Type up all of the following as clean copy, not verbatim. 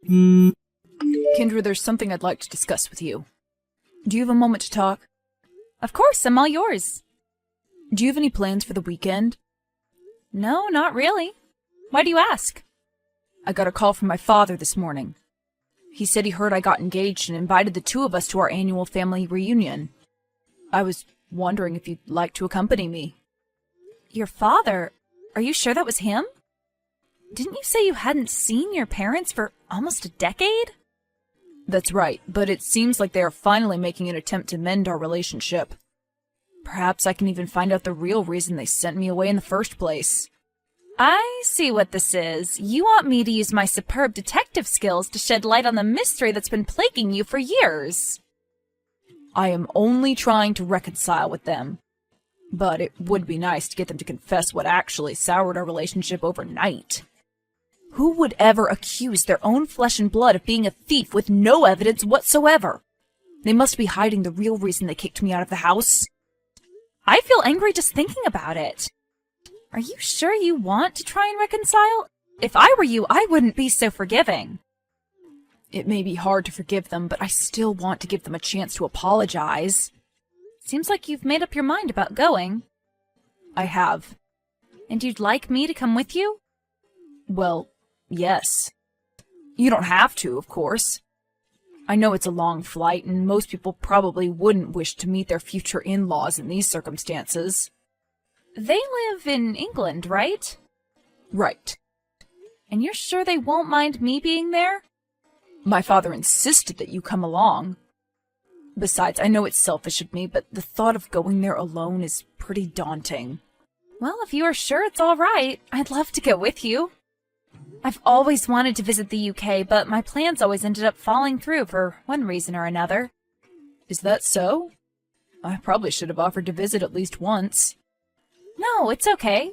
Kendra, there's something I'd like to discuss with you. Do you have a moment to talk? Of course, I'm all yours. Do you have any plans for the weekend? No, not really. Why do you ask? I got a call from my father this morning. He said he heard I got engaged and invited the two of us to our annual family reunion. I was wondering if you'd like to accompany me. Your father? Are you sure that was him? Didn't you say you hadn't seen your parents for almost a decade? That's right, but it seems like they are finally making an attempt to mend our relationship. Perhaps I can even find out the real reason they sent me away in the first place. I see what this is. You want me to use my superb detective skills to shed light on the mystery that's been plaguing you for years. I am only trying to reconcile with them. But it would be nice to get them to confess what actually soured our relationship overnight. Who would ever accuse their own flesh and blood of being a thief with no evidence whatsoever? They must be hiding the real reason they kicked me out of the house. I feel angry just thinking about it. Are you sure you want to try and reconcile? If I were you, I wouldn't be so forgiving. It may be hard to forgive them, but I still want to give them a chance to apologize. Seems like you've made up your mind about going. I have. And you'd like me to come with you? Well, yes. You don't have to, of course. I know it's a long flight, and most people probably wouldn't wish to meet their future in-laws in these circumstances. They live in England, right? Right. And you're sure they won't mind me being there? My father insisted that you come along. Besides, I know it's selfish of me, but the thought of going there alone is pretty daunting. Well, if you are sure it's all right, I'd love to go with you. I've always wanted to visit the UK, but my plans always ended up falling through for one reason or another. Is that so? I probably should have offered to visit at least once. No, it's okay.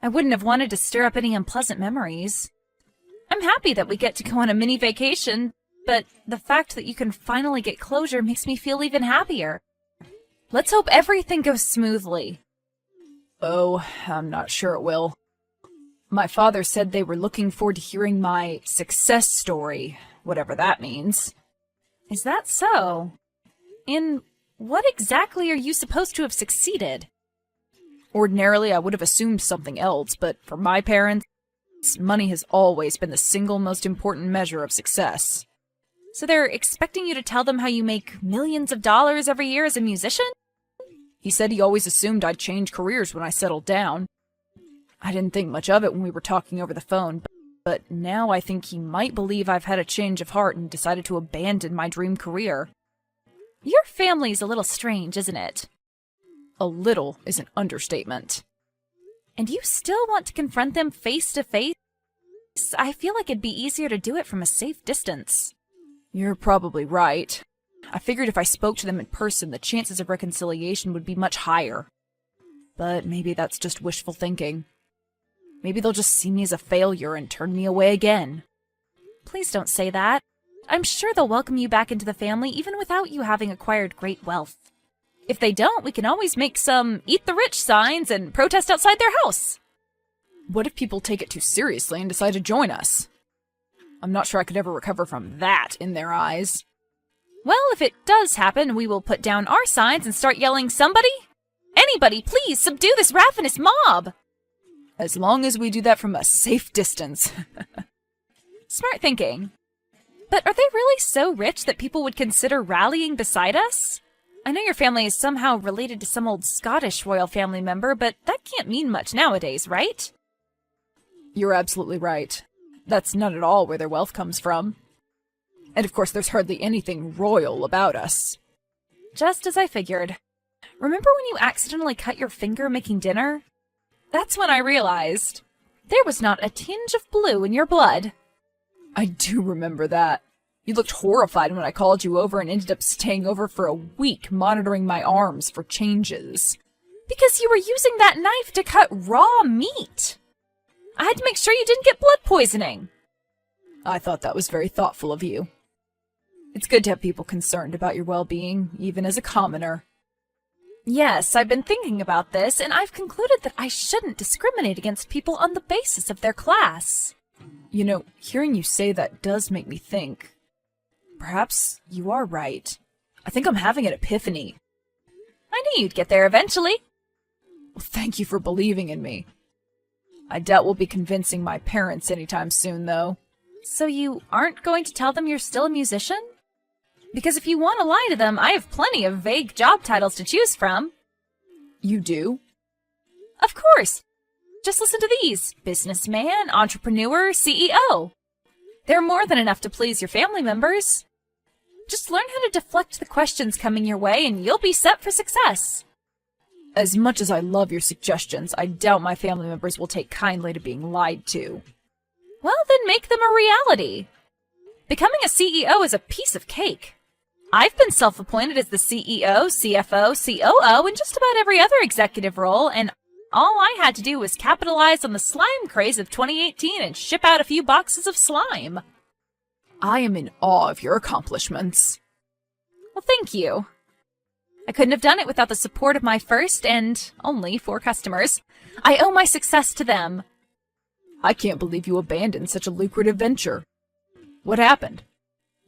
I wouldn't have wanted to stir up any unpleasant memories. I'm happy that we get to go on a mini vacation, but the fact that you can finally get closure makes me feel even happier. Let's hope everything goes smoothly. Oh, I'm not sure it will. My father said they were looking forward to hearing my success story, whatever that means. Is that so? In what exactly are you supposed to have succeeded? Ordinarily, I would have assumed something else, but for my parents, money has always been the single most important measure of success. So they're expecting you to tell them how you make millions of dollars every year as a musician? He said he always assumed I'd change careers when I settled down. I didn't think much of it when we were talking over the phone, but now I think he might believe I've had a change of heart and decided to abandon my dream career. Your family's a little strange, isn't it? A little is an understatement. And you still want to confront them face to face? I feel like it'd be easier to do it from a safe distance. You're probably right. I figured if I spoke to them in person, the chances of reconciliation would be much higher. But maybe that's just wishful thinking. Maybe they'll just see me as a failure and turn me away again. Please don't say that. I'm sure they'll welcome you back into the family even without you having acquired great wealth. If they don't, we can always make some eat the rich signs and protest outside their house. What if people take it too seriously and decide to join us? I'm not sure I could ever recover from that in their eyes. Well, if it does happen, we will put down our signs and start yelling, "Somebody? Anybody, please subdue this ravenous mob!" As long as we do that from a safe distance. Smart thinking. But are they really so rich that people would consider rallying beside us? I know your family is somehow related to some old Scottish royal family member, but that can't mean much nowadays, right? You're absolutely right. That's not at all where their wealth comes from. And of course, there's hardly anything royal about us. Just as I figured. Remember when you accidentally cut your finger making dinner? That's when I realized there was not a tinge of blue in your blood. I do remember that. You looked horrified when I called you over and ended up staying over for a week monitoring my arms for changes. Because you were using that knife to cut raw meat. I had to make sure you didn't get blood poisoning. I thought that was very thoughtful of you. It's good to have people concerned about your well-being, even as a commoner. Yes, I've been thinking about this, and I've concluded that I shouldn't discriminate against people on the basis of their class. Hearing you say that does make me think. Perhaps you are right. I think I'm having an epiphany. I knew you'd get there eventually. Well, thank you for believing in me. I doubt we'll be convincing my parents anytime soon, though. So you aren't going to tell them you're still a musician? Because if you want to lie to them, I have plenty of vague job titles to choose from. You do? Of course. Just listen to these. Businessman, entrepreneur, CEO. They're more than enough to please your family members. Just learn how to deflect the questions coming your way and you'll be set for success. As much as I love your suggestions, I doubt my family members will take kindly to being lied to. Well, then make them a reality. Becoming a CEO is a piece of cake. I've been self-appointed as the CEO, CFO, COO, and just about every other executive role, and all I had to do was capitalize on the slime craze of 2018 and ship out a few boxes of slime. I am in awe of your accomplishments. Well, thank you. I couldn't have done it without the support of my first and only 4 customers. I owe my success to them. I can't believe you abandoned such a lucrative venture. What happened?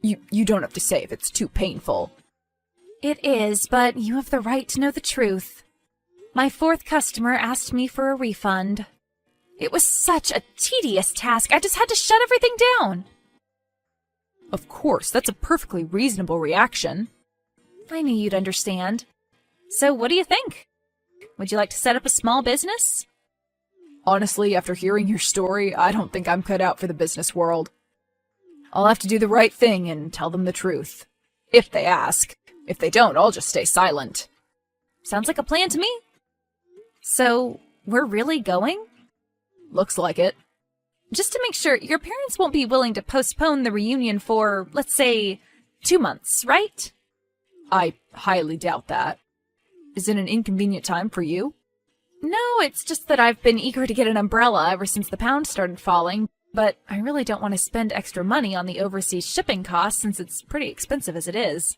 You don't have to say if it's too painful. It is, but you have the right to know the truth. My 4th customer asked me for a refund. It was such a tedious task, I just had to shut everything down. Of course, that's a perfectly reasonable reaction. I knew you'd understand. So what do you think? Would you like to set up a small business? Honestly, after hearing your story, I don't think I'm cut out for the business world. I'll have to do the right thing and tell them the truth. If they ask. If they don't, I'll just stay silent. Sounds like a plan to me. So, we're really going? Looks like it. Just to make sure, your parents won't be willing to postpone the reunion for, let's say, 2 months, right? I highly doubt that. Is it an inconvenient time for you? No, it's just that I've been eager to get an umbrella ever since the pound started falling, but I really don't want to spend extra money on the overseas shipping costs since it's pretty expensive as it is.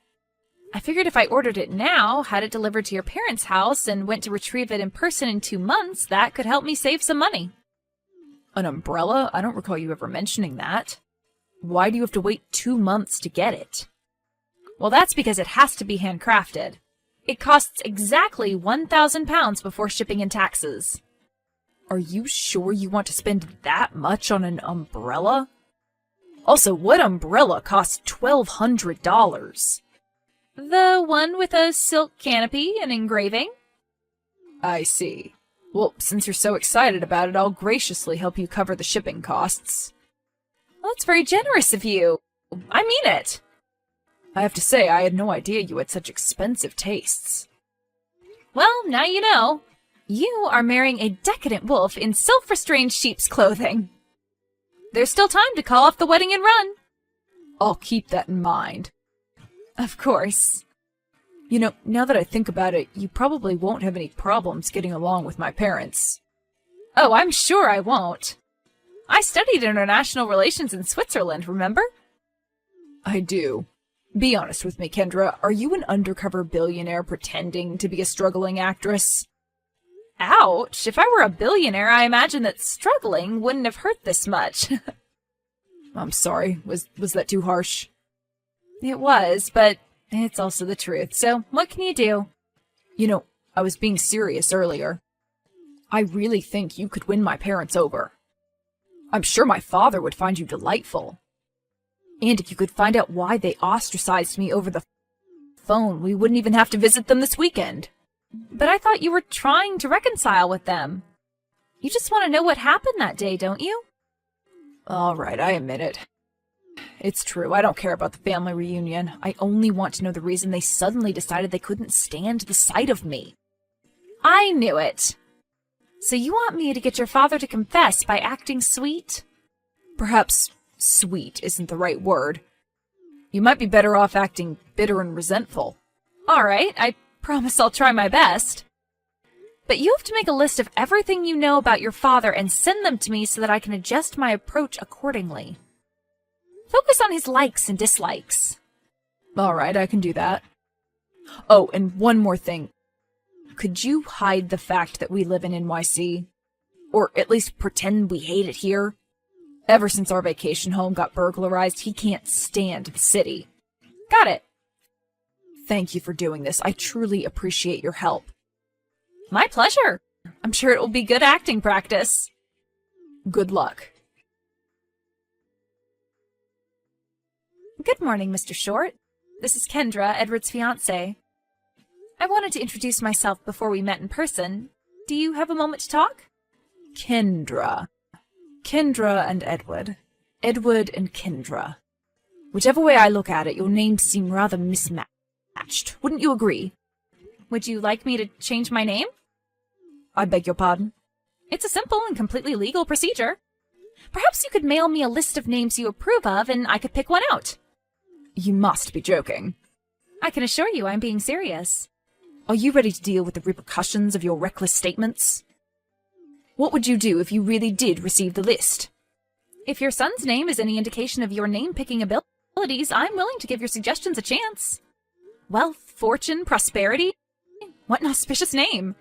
I figured if I ordered it now, had it delivered to your parents' house, and went to retrieve it in person in 2 months, that could help me save some money. An umbrella? I don't recall you ever mentioning that. Why do you have to wait 2 months to get it? Well, that's because it has to be handcrafted. It costs exactly £1,000 before shipping and taxes. Are you sure you want to spend that much on an umbrella? Also, what umbrella costs $1,200? The one with a silk canopy and engraving. I see. Well, since you're so excited about it, I'll graciously help you cover the shipping costs. Well, that's very generous of you. I mean it. I have to say, I had no idea you had such expensive tastes. Well, now you know. You are marrying a decadent wolf in self-restrained sheep's clothing. There's still time to call off the wedding and run. I'll keep that in mind. Of course. Now that I think about it, you probably won't have any problems getting along with my parents. Oh, I'm sure I won't. I studied international relations in Switzerland, remember? I do. Be honest with me, Kendra. Are you an undercover billionaire pretending to be a struggling actress? Ouch! If I were a billionaire, I imagine that struggling wouldn't have hurt this much. I'm sorry. Was that too harsh? It was, but it's also the truth, so what can you do? I was being serious earlier. I really think you could win my parents over. I'm sure my father would find you delightful. And if you could find out why they ostracized me over the phone, we wouldn't even have to visit them this weekend. But I thought you were trying to reconcile with them. You just want to know what happened that day, don't you? All right, I admit it. It's true, I don't care about the family reunion. I only want to know the reason they suddenly decided they couldn't stand the sight of me. I knew it. So you want me to get your father to confess by acting sweet? Perhaps sweet isn't the right word. You might be better off acting bitter and resentful. All right, I promise I'll try my best. But you have to make a list of everything you know about your father and send them to me so that I can adjust my approach accordingly. Focus on his likes and dislikes. All right, I can do that. Oh, and one more thing. Could you hide the fact that we live in NYC? Or at least pretend we hate it here? Ever since our vacation home got burglarized, he can't stand the city. Got it. Thank you for doing this. I truly appreciate your help. My pleasure. I'm sure it will be good acting practice. Good luck. Good morning, Mr. Short. This is Kendra, Edward's fiance. I wanted to introduce myself before we met in person. Do you have a moment to talk? Kendra. Kendra and Edward. Edward and Kendra. Whichever way I look at it, your names seem rather mismatched. Wouldn't you agree? Would you like me to change my name? I beg your pardon? It's a simple and completely legal procedure. Perhaps you could mail me a list of names you approve of, and I could pick one out. You must be joking. I can assure you I'm being serious. Are you ready to deal with the repercussions of your reckless statements? What would you do if you really did receive the list? If your son's name is any indication of your name-picking abilities, I'm willing to give your suggestions a chance. Wealth, fortune, prosperity. What an auspicious name.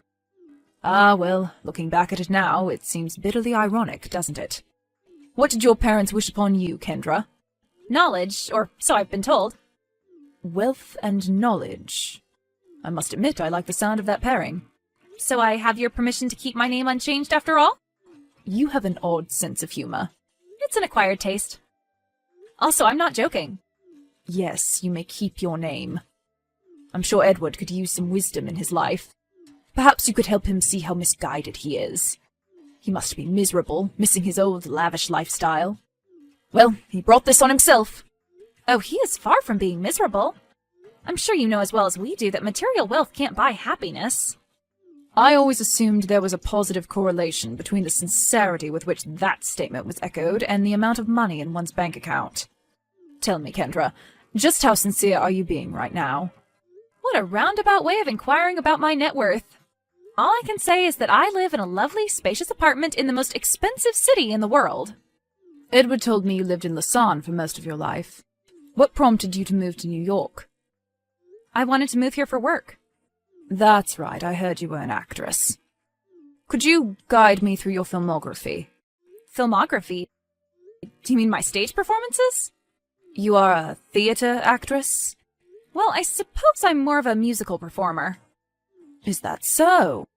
Ah, well, looking back at it now, it seems bitterly ironic, doesn't it? What did your parents wish upon you, Kendra? Knowledge, or so I've been told. Wealth and knowledge. I must admit I like the sound of that pairing. So I have your permission to keep my name unchanged after all? You have an odd sense of humor. It's an acquired taste. Also, I'm not joking. Yes, you may keep your name. I'm sure Edward could use some wisdom in his life. Perhaps you could help him see how misguided he is. He must be miserable, missing his old lavish lifestyle. Well, he brought this on himself. Oh, he is far from being miserable. I'm sure you know as well as we do that material wealth can't buy happiness. I always assumed there was a positive correlation between the sincerity with which that statement was echoed and the amount of money in one's bank account. Tell me, Kendra, just how sincere are you being right now? What a roundabout way of inquiring about my net worth. All I can say is that I live in a lovely, spacious apartment in the most expensive city in the world. Edward told me you lived in Lausanne for most of your life. What prompted you to move to New York? I wanted to move here for work. That's right, I heard you were an actress. Could you guide me through your filmography? Filmography? Do you mean my stage performances? You are a theater actress? Well, I suppose I'm more of a musical performer. Is that so?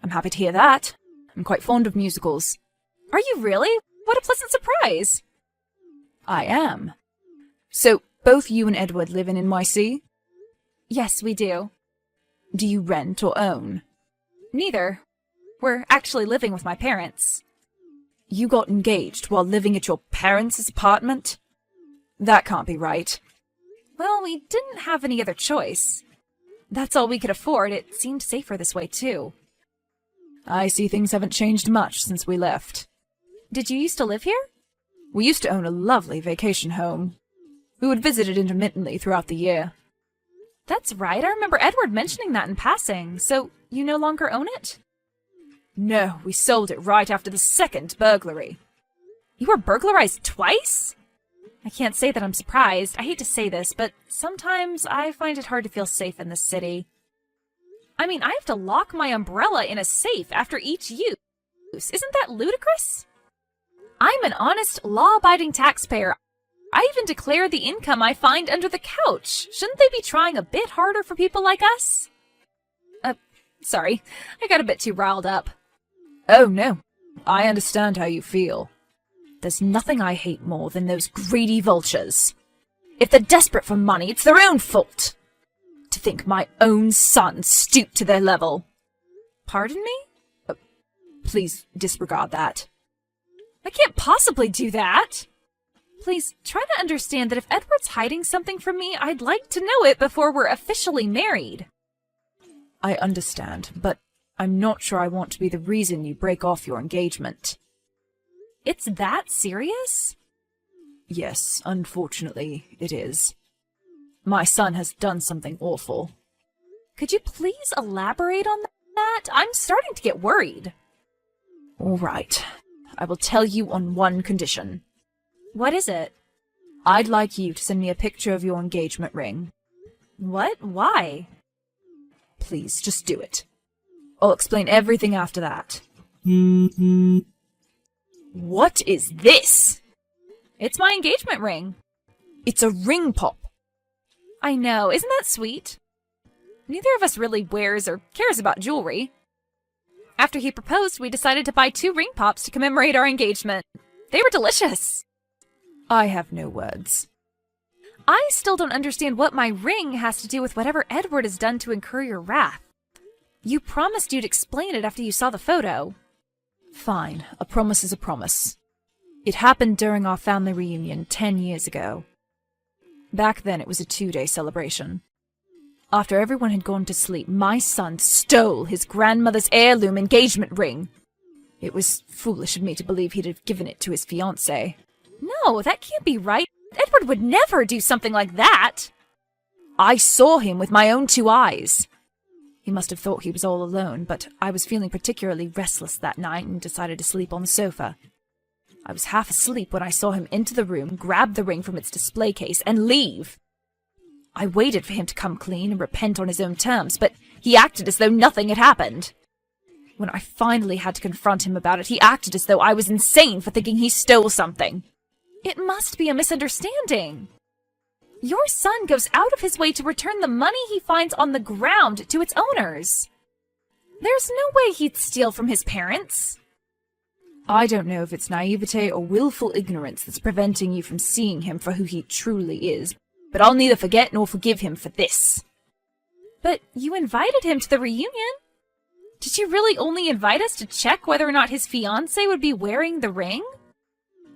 I'm happy to hear that. I'm quite fond of musicals. Are you really? What a pleasant surprise! I am. So, both you and Edward live in NYC? Yes, we do. Do you rent or own? Neither. We're actually living with my parents. You got engaged while living at your parents' apartment? That can't be right. Well, we didn't have any other choice. That's all we could afford. It seemed safer this way, too. I see things haven't changed much since we left. Did you used to live here? We used to own a lovely vacation home. We would visit it intermittently throughout the year. That's right. I remember Edward mentioning that in passing. So, you no longer own it? No, we sold it right after the second burglary. You were burglarized twice? I can't say that I'm surprised. I hate to say this, but sometimes I find it hard to feel safe in this city. I mean, I have to lock my umbrella in a safe after each use. Isn't that ludicrous? I'm an honest, law-abiding taxpayer. I even declare the income I find under the couch. Shouldn't they be trying a bit harder for people like us? Sorry. I got a bit too riled up. Oh, no. I understand how you feel. There's nothing I hate more than those greedy vultures. If they're desperate for money, it's their own fault. To think my own son stooped to their level. Pardon me? Please disregard that. I can't possibly do that. Please, try to understand that if Edward's hiding something from me, I'd like to know it before we're officially married. I understand, but I'm not sure I want to be the reason you break off your engagement. It's that serious? Yes, unfortunately, it is. My son has done something awful. Could you please elaborate on that? I'm starting to get worried. All right. I will tell you on one condition. What is it? I'd like you to send me a picture of your engagement ring. What? Why? Please, just do it. I'll explain everything after that. What is this? It's my engagement ring. It's a ring pop. I know, isn't that sweet? Neither of us really wears or cares about jewelry. After he proposed, we decided to buy 2 ring pops to commemorate our engagement. They were delicious. I have no words. I still don't understand what my ring has to do with whatever Edward has done to incur your wrath. You promised you'd explain it after you saw the photo. Fine, a promise is a promise. It happened during our family reunion 10 years ago. Back then it was a 2-day celebration. After everyone had gone to sleep, my son stole his grandmother's heirloom engagement ring. It was foolish of me to believe he'd have given it to his fiance. No, that can't be right. Edward would never do something like that. I saw him with my own 2 eyes. He must have thought he was all alone, but I was feeling particularly restless that night and decided to sleep on the sofa. I was half asleep when I saw him enter the room, grab the ring from its display case, and leave. I waited for him to come clean and repent on his own terms, but he acted as though nothing had happened. When I finally had to confront him about it, he acted as though I was insane for thinking he stole something. It must be a misunderstanding. Your son goes out of his way to return the money he finds on the ground to its owners. There's no way he'd steal from his parents. I don't know if it's naivete or willful ignorance that's preventing you from seeing him for who he truly is, but I'll neither forget nor forgive him for this. But you invited him to the reunion. Did you really only invite us to check whether or not his fiancé would be wearing the ring?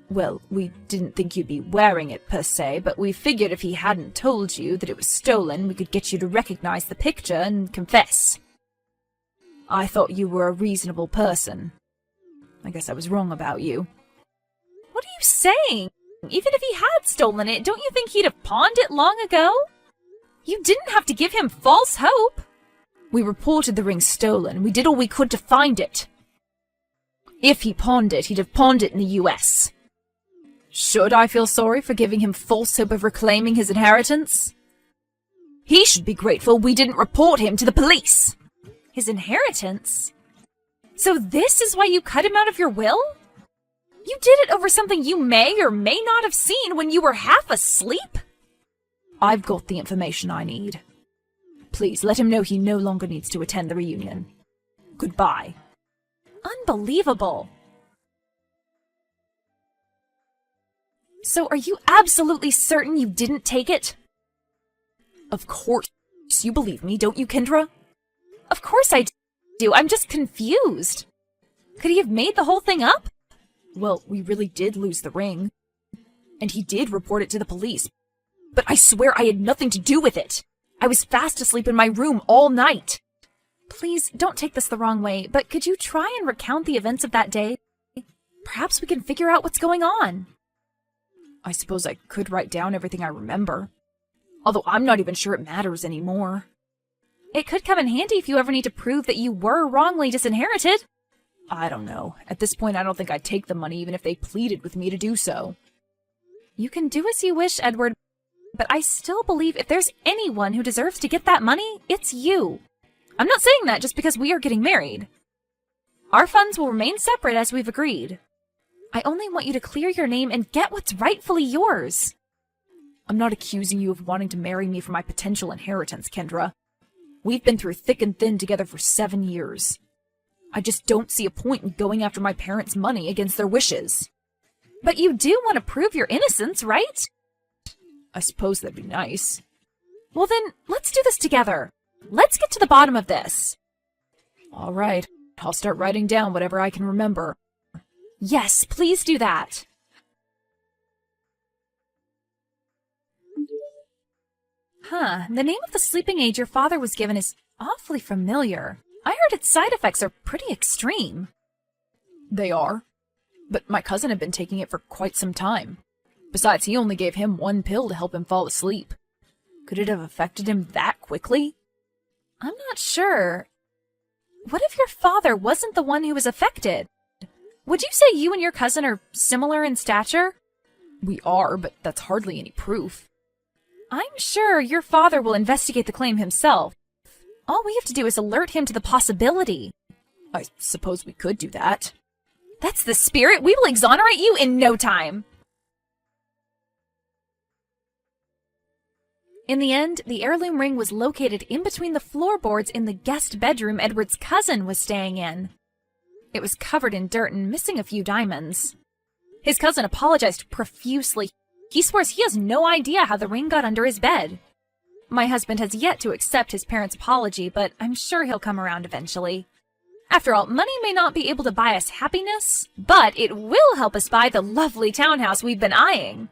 Well, we didn't think you'd be wearing it per se, but we figured if he hadn't told you that it was stolen, we could get you to recognize the picture and confess. I thought you were a reasonable person. I guess I was wrong about you. What are you saying? Even if he had stolen it, don't you think he'd have pawned it long ago? You didn't have to give him false hope. We reported the ring stolen. We did all we could to find it. If he pawned it, he'd have pawned it in the US. Should I feel sorry for giving him false hope of reclaiming his inheritance? He should be grateful we didn't report him to the police. His inheritance? So this is why you cut him out of your will? You did it over something you may or may not have seen when you were half asleep? I've got the information I need. Please let him know he no longer needs to attend the reunion. Goodbye. Unbelievable. So are you absolutely certain you didn't take it? Of course. You believe me, don't you, Kendra? Of course I do. I'm just confused. Could he have made the whole thing up? Well, we really did lose the ring. And he did report it to the police. But I swear I had nothing to do with it. I was fast asleep in my room all night. Please, don't take this the wrong way, but could you try and recount the events of that day? Perhaps we can figure out what's going on. I suppose I could write down everything I remember. Although I'm not even sure it matters anymore. It could come in handy if you ever need to prove that you were wrongly disinherited. I don't know. At this point, I don't think I'd take the money even if they pleaded with me to do so. You can do as you wish, Edward, but I still believe if there's anyone who deserves to get that money, it's you. I'm not saying that just because we are getting married. Our funds will remain separate as we've agreed. I only want you to clear your name and get what's rightfully yours. I'm not accusing you of wanting to marry me for my potential inheritance, Kendra. We've been through thick and thin together for 7 years. I just don't see a point in going after my parents' money against their wishes. But you do want to prove your innocence, right? I suppose that'd be nice. Well then, let's do this together. Let's get to the bottom of this. All right, I'll start writing down whatever I can remember. Yes, please do that. The name of the sleeping aid your father was given is awfully familiar. I heard its side effects are pretty extreme. They are. But my cousin had been taking it for quite some time. Besides, he only gave him 1 pill to help him fall asleep. Could it have affected him that quickly? I'm not sure. What if your father wasn't the one who was affected? Would you say you and your cousin are similar in stature? We are, but that's hardly any proof. I'm sure your father will investigate the claim himself. All we have to do is alert him to the possibility. I suppose we could do that. That's the spirit. We will exonerate you in no time. In the end, the heirloom ring was located in between the floorboards in the guest bedroom Edward's cousin was staying in. It was covered in dirt and missing a few diamonds. His cousin apologized profusely. He swears he has no idea how the ring got under his bed. My husband has yet to accept his parents' apology, but I'm sure he'll come around eventually. After all, money may not be able to buy us happiness, but it will help us buy the lovely townhouse we've been eyeing.